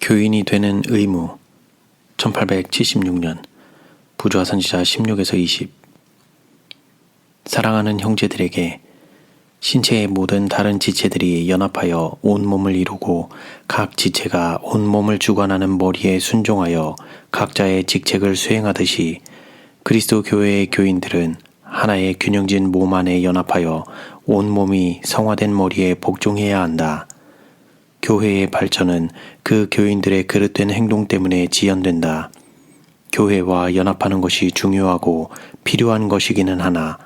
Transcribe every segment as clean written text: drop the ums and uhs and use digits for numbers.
교인이 되는 의무 1876년 부조화 선지자 16에서 20 사랑하는 형제들에게 신체의 모든 다른 지체들이 연합하여 온몸을 이루고 각 지체가 온몸을 주관하는 머리에 순종하여 각자의 직책을 수행하듯이 그리스도 교회의 교인들은 하나의 균형진 몸 안에 연합하여 온몸이 성화된 머리에 복종해야 한다. 교회의 발전은 그 교인들의 그릇된 행동 때문에 지연된다. 교회와 연합하는 것이 중요하고 필요한 것이기는 하나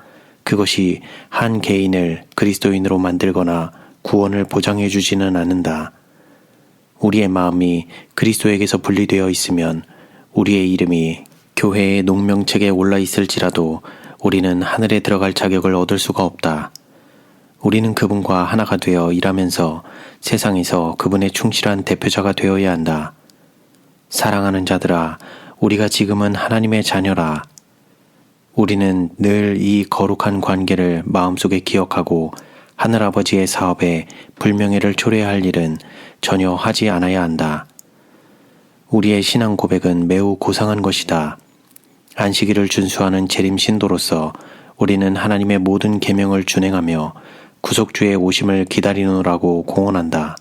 그것이 한 개인을 그리스도인으로 만들거나 구원을 보장해 주지는 않는다. 우리의 마음이 그리스도에게서 분리되어 있으면 우리의 이름이 교회의 농명책에 올라 있을지라도 우리는 하늘에 들어갈 자격을 얻을 수가 없다. 우리는 그분과 하나가 되어 일하면서 세상에서 그분의 충실한 대표자가 되어야 한다. 사랑하는 자들아, 우리가 지금은 하나님의 자녀라. 우리는 늘 이 거룩한 관계를 마음속에 기억하고 하늘아버지의 사업에 불명예를 초래할 일은 전혀 하지 않아야 한다. 우리의 신앙 고백은 매우 고상한 것이다. 안식일을 준수하는 재림 신도로서 우리는 하나님의 모든 계명을 준행하며 구속주의 오심을 기다리노라고 공언한다.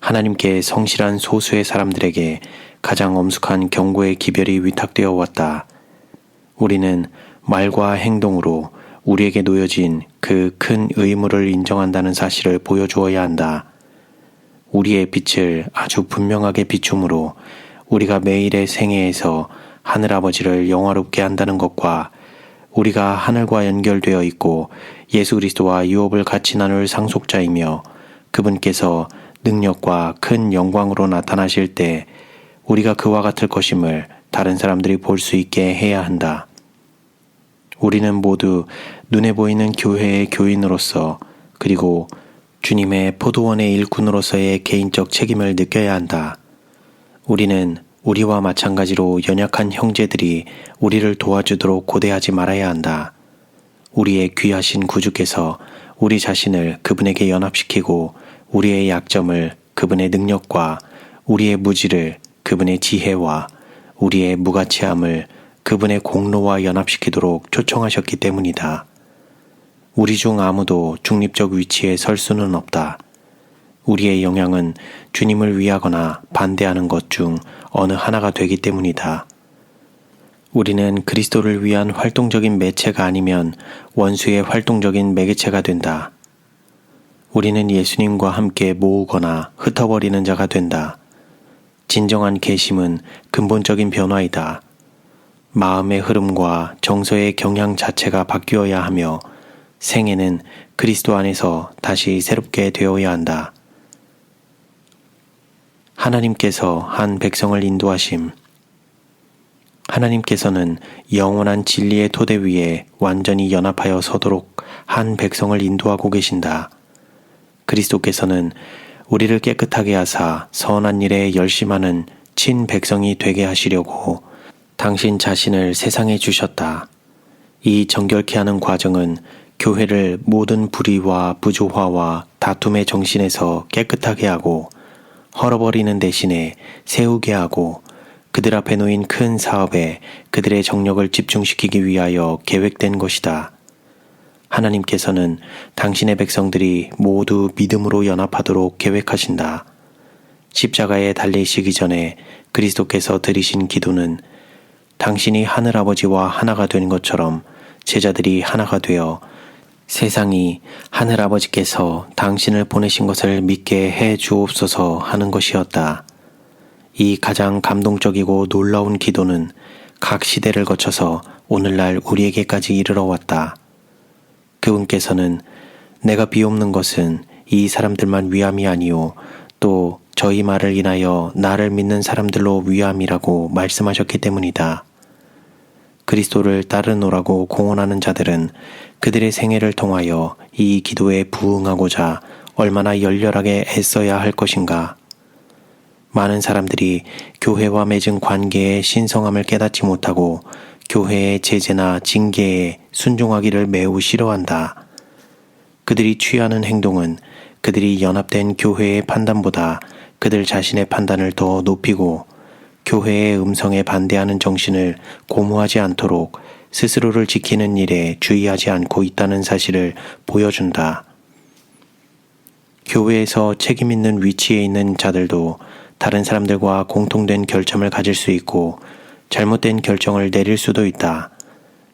하나님께 성실한 소수의 사람들에게 가장 엄숙한 경고의 기별이 위탁되어 왔다. 우리는 말과 행동으로 우리에게 놓여진 그 큰 의무를 인정한다는 사실을 보여주어야 한다. 우리의 빛을 아주 분명하게 비춤으로 우리가 매일의 생애에서 하늘아버지를 영화롭게 한다는 것과 우리가 하늘과 연결되어 있고 예수 그리스도와 유업을 같이 나눌 상속자이며 그분께서 능력과 큰 영광으로 나타나실 때 우리가 그와 같을 것임을 다른 사람들이 볼 수 있게 해야 한다. 우리는 모두 눈에 보이는 교회의 교인으로서 그리고 주님의 포도원의 일꾼으로서의 개인적 책임을 느껴야 한다. 우리는 우리와 마찬가지로 연약한 형제들이 우리를 도와주도록 고대하지 말아야 한다. 우리의 귀하신 구주께서 우리 자신을 그분에게 연합시키고 우리의 약점을 그분의 능력과 우리의 무지를 그분의 지혜와 우리의 무가치함을 그분의 공로와 연합시키도록 초청하셨기 때문이다. 우리 중 아무도 중립적 위치에 설 수는 없다. 우리의 영향은 주님을 위하거나 반대하는 것 중 어느 하나가 되기 때문이다. 우리는 그리스도를 위한 활동적인 매체가 아니면 원수의 활동적인 매개체가 된다. 우리는 예수님과 함께 모으거나 흩어버리는 자가 된다. 진정한 계심은 근본적인 변화이다. 마음의 흐름과 정서의 경향 자체가 바뀌어야 하며 생애는 그리스도 안에서 다시 새롭게 되어야 한다. 하나님께서 한 백성을 인도하심. 하나님께서는 영원한 진리의 토대 위에 완전히 연합하여 서도록 한 백성을 인도하고 계신다. 그리스도께서는 우리를 깨끗하게 하사 선한 일에 열심하는 친 백성이 되게 하시려고 당신 자신을 세상에 주셨다. 이 정결케 하는 과정은 교회를 모든 불의와 부조화와 다툼의 정신에서 깨끗하게 하고 헐어버리는 대신에 세우게 하고 그들 앞에 놓인 큰 사업에 그들의 정력을 집중시키기 위하여 계획된 것이다. 하나님께서는 당신의 백성들이 모두 믿음으로 연합하도록 계획하신다. 십자가에 달리시기 전에 그리스도께서 드리신 기도는 당신이 하늘아버지와 하나가 된 것처럼 제자들이 하나가 되어 세상이 하늘아버지께서 당신을 보내신 것을 믿게 해 주옵소서 하는 것이었다. 이 가장 감동적이고 놀라운 기도는 각 시대를 거쳐서 오늘날 우리에게까지 이르러 왔다. 그분께서는 내가 비옵는 것은 이 사람들만 위함이 아니오 또 저희 말을 인하여 나를 믿는 사람들로 위함이라고 말씀하셨기 때문이다. 그리스도를 따르노라고 공언하는 자들은 그들의 생애를 통하여 이 기도에 부응하고자 얼마나 열렬하게 애써야 할 것인가. 많은 사람들이 교회와 맺은 관계의 신성함을 깨닫지 못하고 교회의 제재나 징계에 순종하기를 매우 싫어한다. 그들이 취하는 행동은 그들이 연합된 교회의 판단보다 그들 자신의 판단을 더 높이고 교회의 음성에 반대하는 정신을 고무하지 않도록 스스로를 지키는 일에 주의하지 않고 있다는 사실을 보여준다. 교회에서 책임 있는 위치에 있는 자들도 다른 사람들과 공통된 결점을 가질 수 있고 잘못된 결정을 내릴 수도 있다.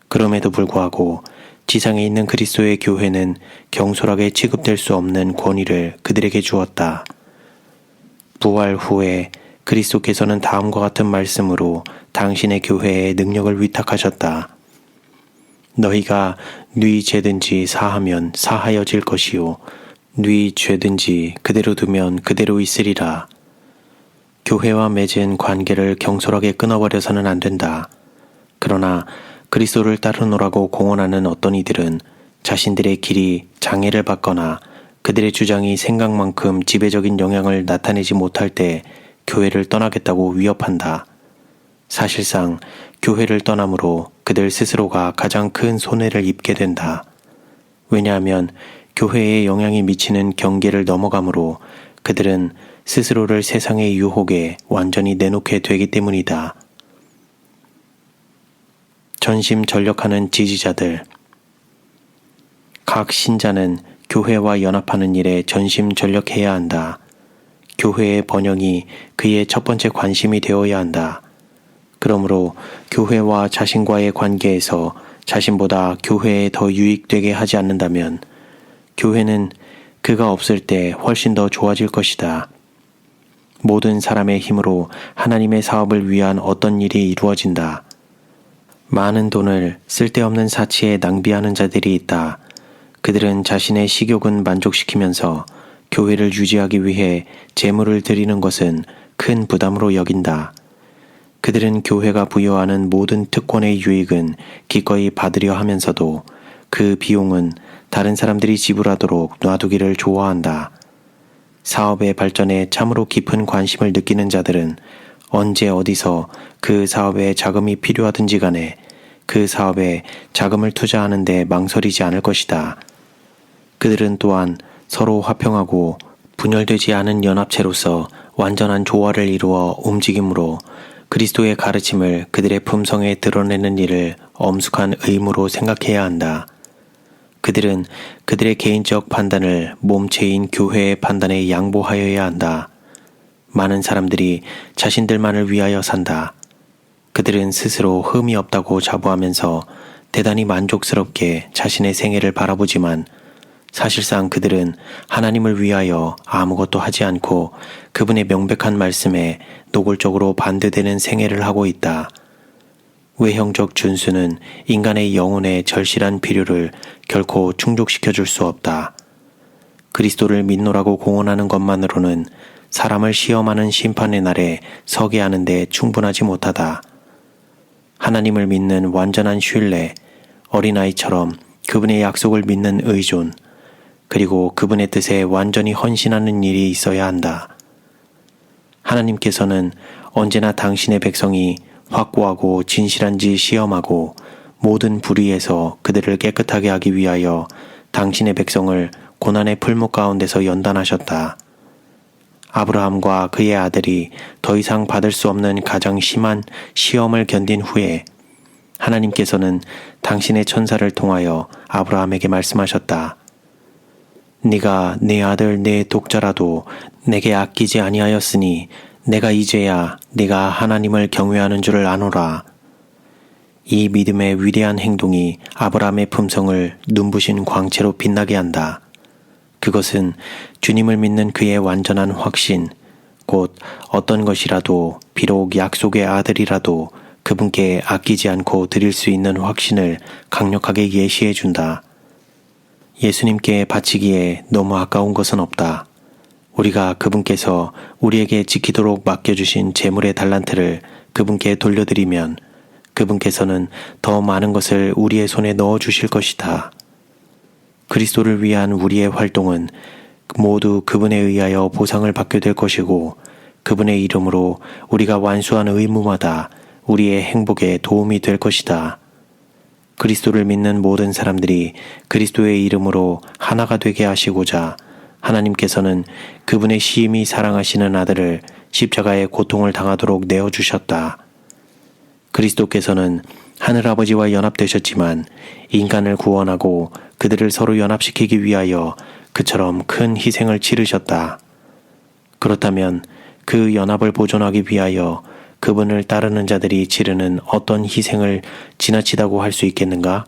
그럼에도 불구하고 지상에 있는 그리스도의 교회는 경솔하게 취급될 수 없는 권위를 그들에게 주었다. 부활 후에 그리스도께서는 다음과 같은 말씀으로 당신의 교회에 능력을 위탁하셨다. 너희가 네 죄든지 사하면 사하여질 것이요 네 죄든지 그대로 두면 그대로 있으리라. 교회와 맺은 관계를 경솔하게 끊어버려서는 안 된다. 그러나 그리스도를 따르노라고 공언하는 어떤 이들은 자신들의 길이 장애를 받거나 그들의 주장이 생각만큼 지배적인 영향을 나타내지 못할 때 교회를 떠나겠다고 위협한다. 사실상 교회를 떠남으로 그들 스스로가 가장 큰 손해를 입게 된다. 왜냐하면 교회에 영향이 미치는 경계를 넘어가므로 그들은 스스로를 세상의 유혹에 완전히 내놓게 되기 때문이다. 전심전력하는 지지자들. 각 신자는 교회와 연합하는 일에 전심전력해야 한다. 교회의 번영이 그의 첫 번째 관심이 되어야 한다. 그러므로 교회와 자신과의 관계에서 자신보다 교회에 더 유익되게 하지 않는다면 교회는 그가 없을 때 훨씬 더 좋아질 것이다. 모든 사람의 힘으로 하나님의 사업을 위한 어떤 일이 이루어진다. 많은 돈을 쓸데없는 사치에 낭비하는 자들이 있다. 그들은 자신의 식욕은 만족시키면서 교회를 유지하기 위해 재물을 드리는 것은 큰 부담으로 여긴다. 그들은 교회가 부여하는 모든 특권의 유익은 기꺼이 받으려 하면서도 그 비용은 다른 사람들이 지불하도록 놔두기를 좋아한다. 사업의 발전에 참으로 깊은 관심을 느끼는 자들은 언제 어디서 그 사업에 자금이 필요하든지 간에 그 사업에 자금을 투자하는 데 망설이지 않을 것이다. 그들은 또한 서로 화평하고 분열되지 않은 연합체로서 완전한 조화를 이루어 움직임으로 그리스도의 가르침을 그들의 품성에 드러내는 일을 엄숙한 의무로 생각해야 한다. 그들은 그들의 개인적 판단을 몸체인 교회의 판단에 양보하여야 한다. 많은 사람들이 자신들만을 위하여 산다. 그들은 스스로 흠이 없다고 자부하면서 대단히 만족스럽게 자신의 생애를 바라보지만 사실상 그들은 하나님을 위하여 아무것도 하지 않고 그분의 명백한 말씀에 노골적으로 반대되는 생애를 하고 있다. 외형적 준수는 인간의 영혼의 절실한 필요를 결코 충족시켜줄 수 없다. 그리스도를 믿노라고 공언하는 것만으로는 사람을 시험하는 심판의 날에 서게 하는데 충분하지 못하다. 하나님을 믿는 완전한 신뢰, 어린아이처럼 그분의 약속을 믿는 의존, 그리고 그분의 뜻에 완전히 헌신하는 일이 있어야 한다. 하나님께서는 언제나 당신의 백성이 확고하고 진실한지 시험하고 모든 불의에서 그들을 깨끗하게 하기 위하여 당신의 백성을 고난의 풀목 가운데서 연단하셨다. 아브라함과 그의 아들이 더 이상 받을 수 없는 가장 심한 시험을 견딘 후에 하나님께서는 당신의 천사를 통하여 아브라함에게 말씀하셨다. 네가 내 아들 내 독자라도 내게 아끼지 아니하였으니 내가 이제야 네가 하나님을 경외하는 줄을 아노라. 이 믿음의 위대한 행동이 아브라함의 품성을 눈부신 광채로 빛나게 한다. 그것은 주님을 믿는 그의 완전한 확신, 곧 어떤 것이라도 비록 약속의 아들이라도 그분께 아끼지 않고 드릴 수 있는 확신을 강력하게 예시해 준다. 예수님께 바치기에 너무 아까운 것은 없다. 우리가 그분께서 우리에게 지키도록 맡겨주신 재물의 달란트를 그분께 돌려드리면 그분께서는 더 많은 것을 우리의 손에 넣어주실 것이다. 그리스도를 위한 우리의 활동은 모두 그분에 의하여 보상을 받게 될 것이고 그분의 이름으로 우리가 완수한 의무마다 우리의 행복에 도움이 될 것이다. 그리스도를 믿는 모든 사람들이 그리스도의 이름으로 하나가 되게 하시고자 하나님께서는 그분의 심히 사랑하시는 아들을 십자가의 고통을 당하도록 내어주셨다. 그리스도께서는 하늘아버지와 연합되셨지만 인간을 구원하고 그들을 서로 연합시키기 위하여 그처럼 큰 희생을 치르셨다. 그렇다면 그 연합을 보존하기 위하여 그분을 따르는 자들이 치르는 어떤 희생을 지나치다고 할 수 있겠는가?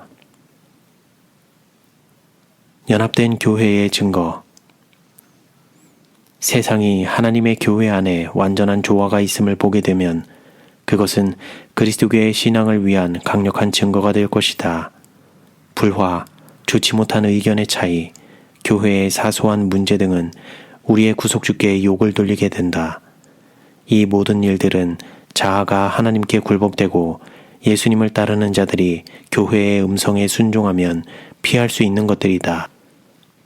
연합된 교회의 증거. 세상이 하나님의 교회 안에 완전한 조화가 있음을 보게 되면 그것은 그리스도교의 신앙을 위한 강력한 증거가 될 것이다. 불화, 좋지 못한 의견의 차이, 교회의 사소한 문제 등은 우리의 구속주께 욕을 돌리게 된다. 이 모든 일들은 자아가 하나님께 굴복되고 예수님을 따르는 자들이 교회의 음성에 순종하면 피할 수 있는 것들이다.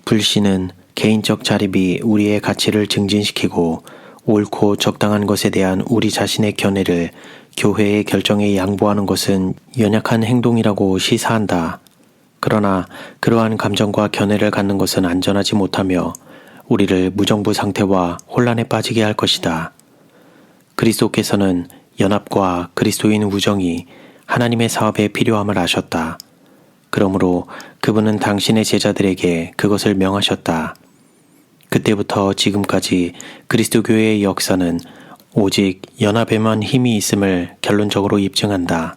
불신은 개인적 자립이 우리의 가치를 증진시키고 옳고 적당한 것에 대한 우리 자신의 견해를 교회의 결정에 양보하는 것은 연약한 행동이라고 시사한다. 그러나 그러한 감정과 견해를 갖는 것은 안전하지 못하며 우리를 무정부 상태와 혼란에 빠지게 할 것이다. 그리스도께서는 연합과 그리스도인 우정이 하나님의 사업에 필요함을 아셨다. 그러므로 그분은 당신의 제자들에게 그것을 명하셨다. 그때부터 지금까지 그리스도교회의 역사는 오직 연합에만 힘이 있음을 결론적으로 입증한다.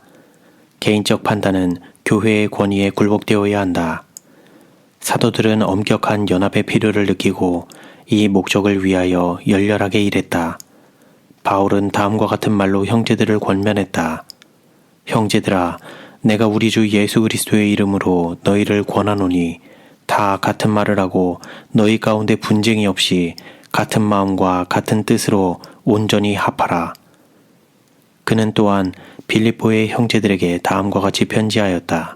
개인적 판단은 교회의 권위에 굴복되어야 한다. 사도들은 엄격한 연합의 필요를 느끼고 이 목적을 위하여 열렬하게 일했다. 바울은 다음과 같은 말로 형제들을 권면했다. 형제들아, 내가 우리 주 예수 그리스도의 이름으로 너희를 권하노니 다 같은 말을 하고 너희 가운데 분쟁이 없이 같은 마음과 같은 뜻으로 온전히 합하라. 그는 또한 빌립보의 형제들에게 다음과 같이 편지하였다.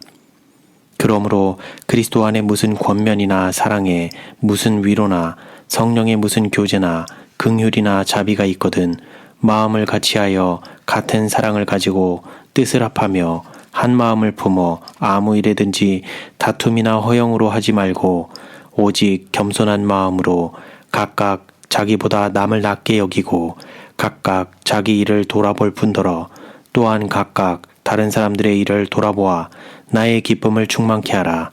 그러므로 그리스도 안에 무슨 권면이나 사랑에 무슨 위로나 성령의 무슨 교제나 긍휼이나 자비가 있거든 마음을 같이하여 같은 사랑을 가지고 뜻을 합하며 한 마음을 품어 아무 일에든지 다툼이나 허영으로 하지 말고 오직 겸손한 마음으로 각각 자기보다 남을 낮게 여기고 각각 자기 일을 돌아볼 뿐더러 또한 각각 다른 사람들의 일을 돌아보아 나의 기쁨을 충만케 하라.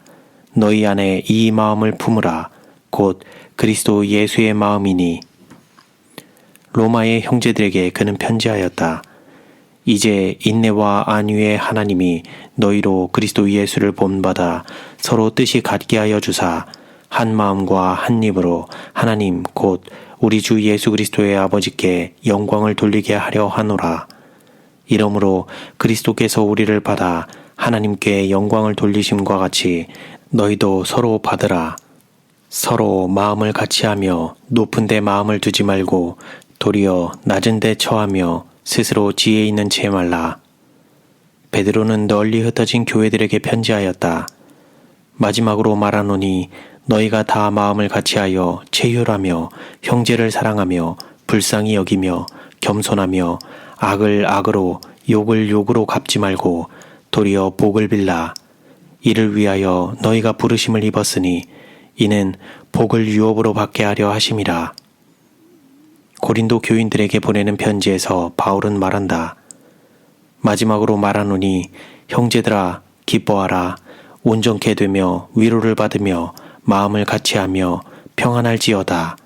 너희 안에 이 마음을 품으라. 곧 그리스도 예수의 마음이니. 로마의 형제들에게 그는 편지하였다. 이제 인내와 안위의 하나님이 너희로 그리스도 예수를 본받아 서로 뜻이 같게 하여 주사 한 마음과 한 입으로 하나님 곧 우리 주 예수 그리스도의 아버지께 영광을 돌리게 하려 하노라. 이러므로 그리스도께서 우리를 받아 하나님께 영광을 돌리심과 같이 너희도 서로 받으라. 서로 마음을 같이하며 높은 데 마음을 두지 말고 도리어 낮은 데 처하며 스스로 지혜 있는 채 말라. 베드로는 널리 흩어진 교회들에게 편지하였다. 마지막으로 말하노니 너희가 다 마음을 같이하여 체휼하며 형제를 사랑하며 불쌍히 여기며 겸손하며 악을 악으로 욕을 욕으로 갚지 말고 도리어 복을 빌라. 이를 위하여 너희가 부르심을 입었으니 이는 복을 유업으로 받게 하려 하심이라. 고린도 교인들에게 보내는 편지에서 바울은 말한다. 마지막으로 말하노니 형제들아 기뻐하라. 온전케 되며 위로를 받으며 마음을 같이하며 평안할지어다.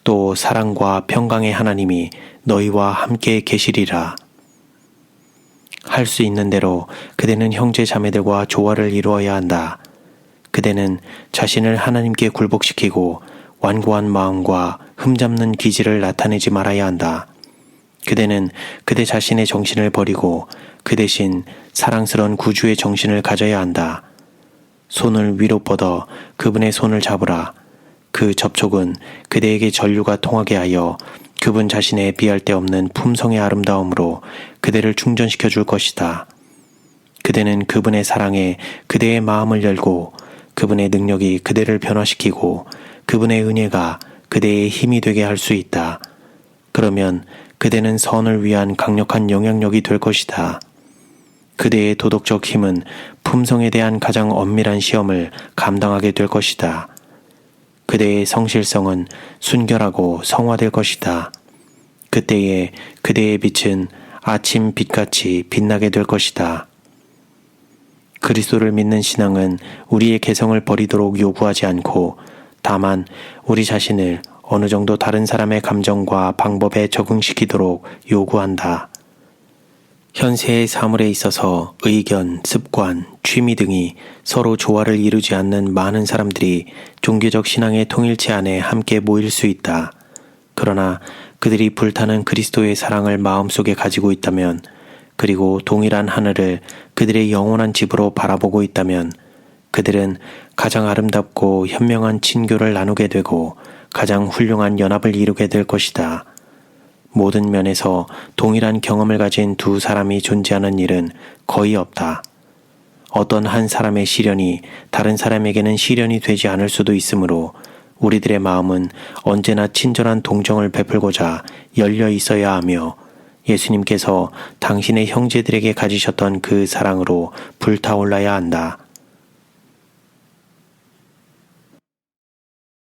또 사랑과 평강의 하나님이 너희와 함께 계시리라. 할 수 있는 대로 그대는 형제 자매들과 조화를 이루어야 한다. 그대는 자신을 하나님께 굴복시키고 완고한 마음과 흠잡는 기질을 나타내지 말아야 한다. 그대는 그대 자신의 정신을 버리고 그 대신 사랑스러운 구주의 정신을 가져야 한다. 손을 위로 뻗어 그분의 손을 잡으라. 그 접촉은 그대에게 전류가 통하게 하여 그분 자신의 비할 데 없는 품성의 아름다움으로 그대를 충전시켜 줄 것이다. 그대는 그분의 사랑에 그대의 마음을 열고 그분의 능력이 그대를 변화시키고 그분의 은혜가 그대의 힘이 되게 할 수 있다. 그러면 그대는 선을 위한 강력한 영향력이 될 것이다. 그대의 도덕적 힘은 품성에 대한 가장 엄밀한 시험을 감당하게 될 것이다. 그대의 성실성은 순결하고 성화될 것이다. 그때에 그대의 빛은 아침 빛같이 빛나게 될 것이다. 그리스도를 믿는 신앙은 우리의 개성을 버리도록 요구하지 않고 다만 우리 자신을 어느 정도 다른 사람의 감정과 방법에 적응시키도록 요구한다. 현세의 사물에 있어서 의견, 습관, 취미 등이 서로 조화를 이루지 않는 많은 사람들이 종교적 신앙의 통일체 안에 함께 모일 수 있다. 그러나 그들이 불타는 그리스도의 사랑을 마음속에 가지고 있다면, 그리고 동일한 하늘을 그들의 영원한 집으로 바라보고 있다면 그들은 가장 아름답고 현명한 친교를 나누게 되고 가장 훌륭한 연합을 이루게 될 것이다. 모든 면에서 동일한 경험을 가진 두 사람이 존재하는 일은 거의 없다. 어떤 한 사람의 시련이 다른 사람에게는 시련이 되지 않을 수도 있으므로 우리들의 마음은 언제나 친절한 동정을 베풀고자 열려 있어야 하며 예수님께서 당신의 형제들에게 가지셨던 그 사랑으로 불타올라야 한다.